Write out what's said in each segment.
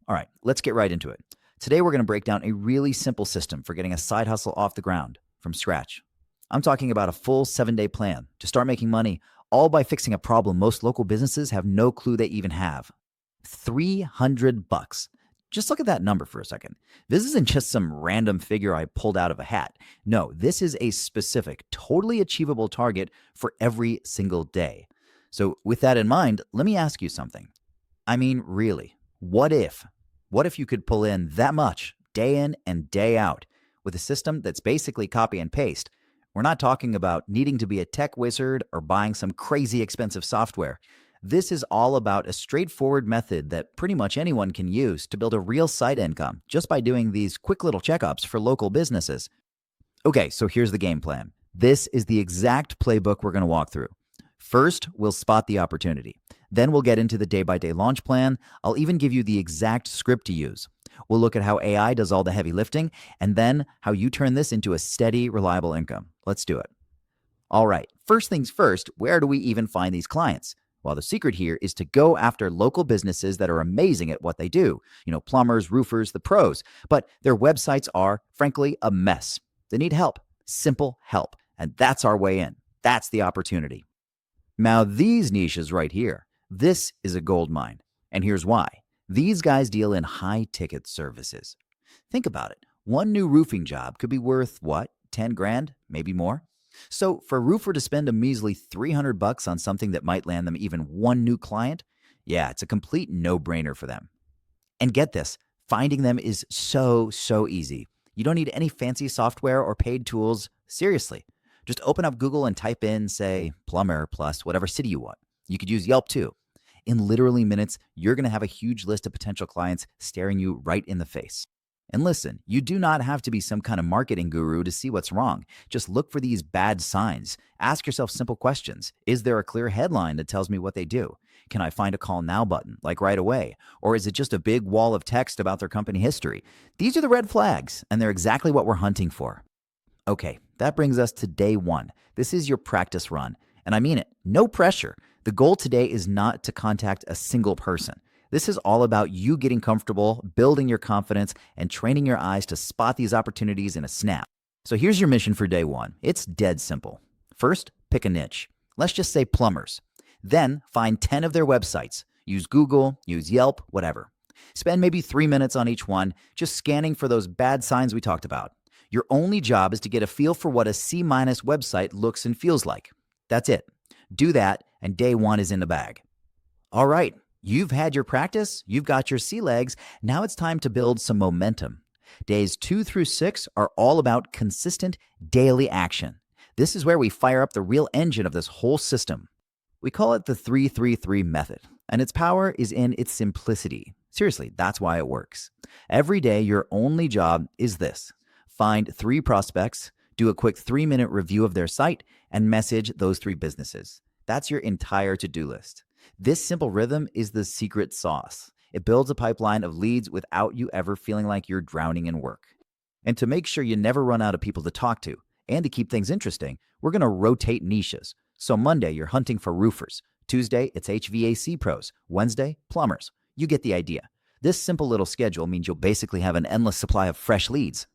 All right, let's get right into it. Today, we're going to break down a really simple system for getting a side hustle off the ground from scratch. I'm talking about a full 7-day plan to start making money, all by fixing a problem most local businesses have no clue they even have. 300 bucks. Just look at that number for a second. This isn't just some random figure I pulled out of a hat. No, this is a specific, totally achievable target for every single day. So, with that in mind, let me ask you something. I mean, really, what if? What if you could pull in that much day in and day out with a system that's basically copy and paste? We're not talking about needing to be a tech wizard or buying some crazy expensive software. This is all about a straightforward method that pretty much anyone can use to build a real side income just by doing these quick little checkups for local businesses. Okay, so here's the game plan. This is the exact playbook we're going to walk through. First, we'll spot the opportunity. Then we'll get into the day-by-day launch plan. I'll even give you the exact script to use. We'll look at how AI does all the heavy lifting, and then how you turn this into a steady, reliable income. Let's do it. All right, first things first, where do we even find these clients? Well, the secret here is to go after local businesses that are amazing at what they do. Plumbers, roofers, the pros. But their websites are, frankly, a mess. They need help, simple help. And that's our way in. That's the opportunity. Now, these niches right here, this is a gold mine. And here's why. These guys deal in high-ticket services. Think about it. One new roofing job could be worth, 10 grand, maybe more? So for a roofer to spend a measly 300 bucks on something that might land them even one new client, yeah, it's a complete no-brainer for them. And get this, finding them is so easy. You don't need any fancy software or paid tools. Seriously. Just open up Google and type in, say, plumber plus whatever city you want. You could use Yelp too. In literally minutes, you're going to have a huge list of potential clients staring you right in the face. And listen, you do not have to be some kind of marketing guru to see what's wrong. Just look for these bad signs. Ask yourself simple questions. Is there a clear headline that tells me what they do? Can I find a call now button, like right away? Or is it just a big wall of text about their company history? These are the red flags, and they're exactly what we're hunting for. Okay, that brings us to day one. This is your practice run. And I mean it, no pressure. The goal today is not to contact a single person. This is all about you getting comfortable, building your confidence, and training your eyes to spot these opportunities in a snap. So here's your mission for day one. It's dead simple. First, pick a niche. Let's just say plumbers. Then find 10 of their websites. Use Google, use Yelp, whatever. Spend maybe 3 minutes on each one, just scanning for those bad signs we talked about. Your only job is to get a feel for what a C- website looks and feels like. That's it. Do that, and day one is in the bag. All right. You've had your practice, you've got your sea legs, now it's time to build some momentum. Days 2 through 6 are all about consistent daily action. This is where we fire up the real engine of this whole system. We call it the 3-3-3 method, and its power is in its simplicity. Seriously, that's why it works. Every day, your only job is this. Find 3 prospects, do a quick 3-minute review of their site, and message those 3 businesses. That's your entire to-do list. This simple rhythm is the secret sauce. It builds a pipeline of leads without you ever feeling like you're drowning in work. And to make sure you never run out of people to talk to, and to keep things interesting, we're going to rotate niches. So Monday, you're hunting for roofers. Tuesday, it's HVAC pros. Wednesday, plumbers. You get the idea. This simple little schedule means you'll basically have an endless supply of fresh leads.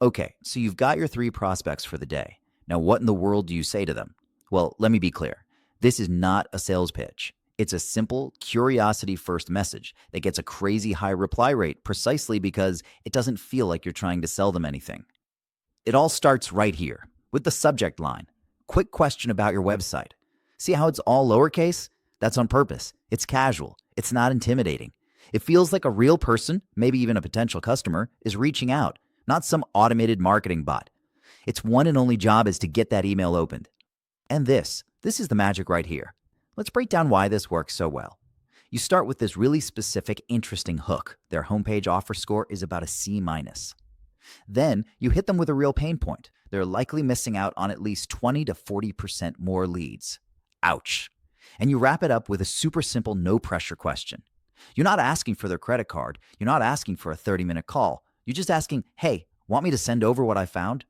Okay, so you've got your 3 prospects for the day. Now, what in the world do you say to them? Well, let me be clear. This is not a sales pitch. It's a simple curiosity-first message that gets a crazy high reply rate precisely because it doesn't feel like you're trying to sell them anything. It all starts right here with the subject line. Quick question about your website. See how it's all lowercase? That's on purpose. It's casual. It's not intimidating. It feels like a real person, maybe even a potential customer, is reaching out, not some automated marketing bot. Its one and only job is to get that email opened. And this is the magic right here. Let's break down why this works so well. You start with this really specific, interesting hook. Their homepage offer score is about a C-. Then you hit them with a real pain point. They're likely missing out on at least 20 to 40% more leads. Ouch. And you wrap it up with a super simple, no-pressure question. You're not asking for their credit card. You're not asking for a 30-minute call. You're just asking, hey, want me to send over what I found?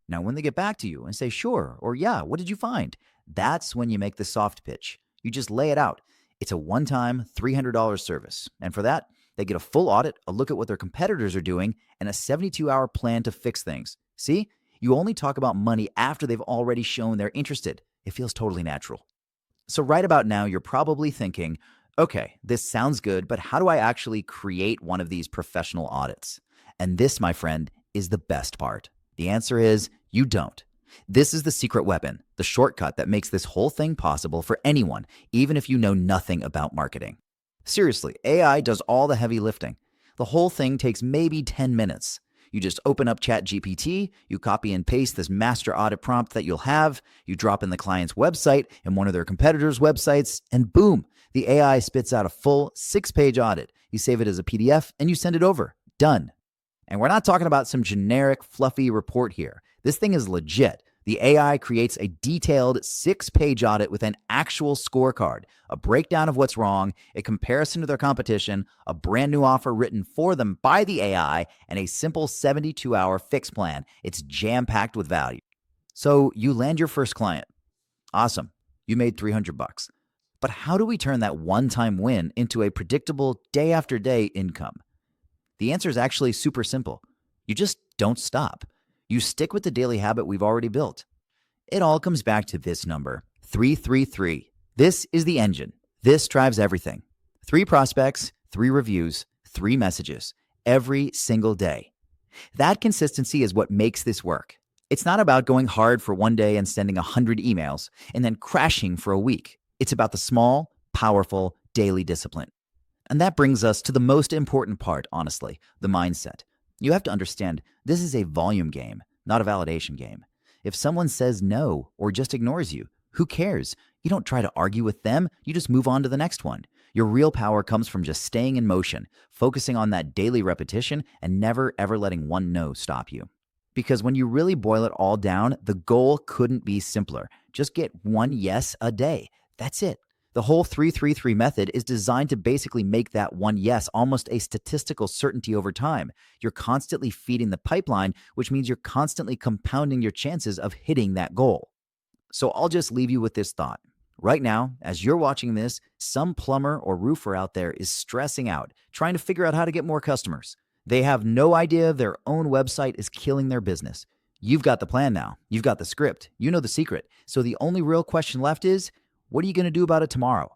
Now, when they get back to you and say, sure, or yeah, what did you find? That's when you make the soft pitch. You just lay it out. It's a one-time $300 service. And for that, They get a full audit, a look at what their competitors are doing, and a 72-hour plan to fix things. See? You only talk about money after they've already shown they're interested. It feels totally natural. So right about now, you're probably thinking, okay, this sounds good, but how do I actually create one of these professional audits? And this, my friend, is the best part. The answer is you don't. This is the secret weapon, the shortcut that makes this whole thing possible for anyone, even if you know nothing about marketing. Seriously, AI does all the heavy lifting. The whole thing takes maybe 10 minutes. You just open up ChatGPT, you copy and paste this master audit prompt that you'll have, you drop in the client's website and one of their competitors' websites, and boom, the AI spits out a full 6-page audit. You save it as a PDF and you send it over. Done. And we're not talking about some generic, fluffy report here. This thing is legit. The AI creates a detailed 6-page audit with an actual scorecard, a breakdown of what's wrong, a comparison to their competition, a brand new offer written for them by the AI, and a simple 72-hour fix plan. It's jam-packed with value. So you land your first client. Awesome. You made $300. But how do we turn that one-time win into a predictable day after day income? The answer is actually super simple. You just don't stop. You stick with the daily habit we've already built. It all comes back to this number, 333. This is the engine. This drives everything. 3 prospects, 3 reviews, 3 messages, every single day. That consistency is what makes this work. It's not about going hard for one day and sending 100 emails and then crashing for a week. It's about the small, powerful, daily discipline. And that brings us to the most important part, honestly, the mindset. You have to understand, this is a volume game, not a validation game. If someone says no or just ignores you, who cares? You don't try to argue with them, you just move on to the next one. Your real power comes from just staying in motion, focusing on that daily repetition, and never ever letting one no stop you. Because when you really boil it all down, the goal couldn't be simpler. Just get 1 yes a day. That's it. The whole 333 method is designed to basically make that 1 yes almost a statistical certainty over time. You're constantly feeding the pipeline, which means you're constantly compounding your chances of hitting that goal. So I'll just leave you with this thought. Right now, as you're watching this, some plumber or roofer out there is stressing out, trying to figure out how to get more customers. They have no idea their own website is killing their business. You've got the plan now. You've got the script. You know the secret. So the only real question left is, what are you going to do about it tomorrow?